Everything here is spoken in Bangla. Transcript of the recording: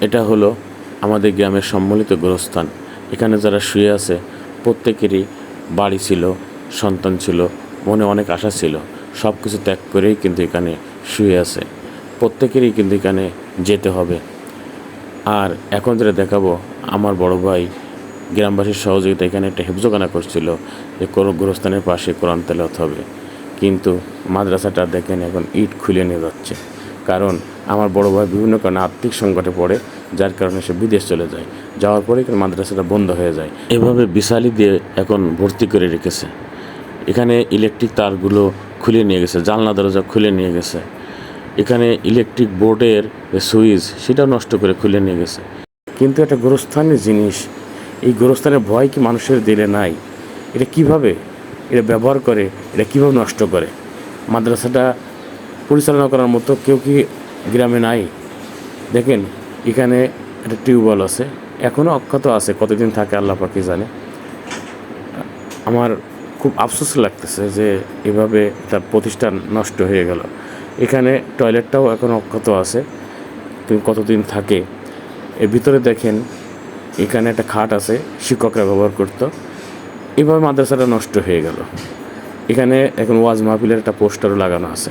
এটা হলো আমাদের গ্রামের সম্মিলিত গোরস্থান। এখানে যারা শুয়ে আছে প্রত্যেকেরই বাড়ি ছিল, সন্তান ছিল, মনে অনেক আশা ছিল, সব কিছু ত্যাগ করেই কিন্তু এখানে শুয়ে আছে। প্রত্যেকেরই কিন্তু এখানে যেতে হবে। আর এখন যেটা দেখাবো, আমার বড় ভাই গ্রামবাসীর সহযোগিতা এখানে একটা হেফজোখানা করছিল যে কোনো গোরস্থানের পাশে কোরআন তেলাওয়াত হবে, কিন্তু মাদ্রাসাটা দেখেন এখন ইট খুলে নিয়ে যাচ্ছে। কারণ আমার বড় ভাই বিভিন্ন কারণে আর্থিক সংকটে পড়ে, যার কারণে সে বিদেশ চলে যায়। যাওয়ার পরে মাদ্রাসাটা বন্ধ হয়ে যায়। এভাবে বিশালি দিয়ে এখন ভর্তি করে রেখেছে। এখানে ইলেকট্রিক তারগুলো খুলে নিয়ে গেছে, জানলা দরজা খুলে নিয়ে গেছে। এখানে ইলেকট্রিক বোর্ডের সুইচ সেটাও নষ্ট করে খুলে নিয়ে গেছে। কিন্তু একটা গোরস্থানের জিনিস, এই গোরস্থানের ভয় কি মানুষের দিলে নাই? এটা কিভাবে এটা ব্যবহার করে, এটা কীভাবে নষ্ট করে? মাদ্রাসাটা পরিচালনা করার মতো কেউ কি গ্রামে নাই? দেখেন, এখানে একটা টিউবওয়েল আছে, এখনও অক্ষত আছে, কতদিন থাকে আল্লাহ পাকই জানে। আমার খুব আফসোস লাগতেছে যে এভাবে একটা প্রতিষ্ঠান নষ্ট হয়ে গেল। এখানে টয়লেটটাও এখন অক্ষত আছে, কিন্তু কতদিন থাকে। এর ভিতরে দেখেন, এখানে একটা খাট আছে, শিক্ষকরা ব্যবহার করতো। এভাবে মাদ্রাসাটা নষ্ট হয়ে গেল। এখানে এখন ওয়াজ মাহফিলের একটা পোস্টারও লাগানো আছে।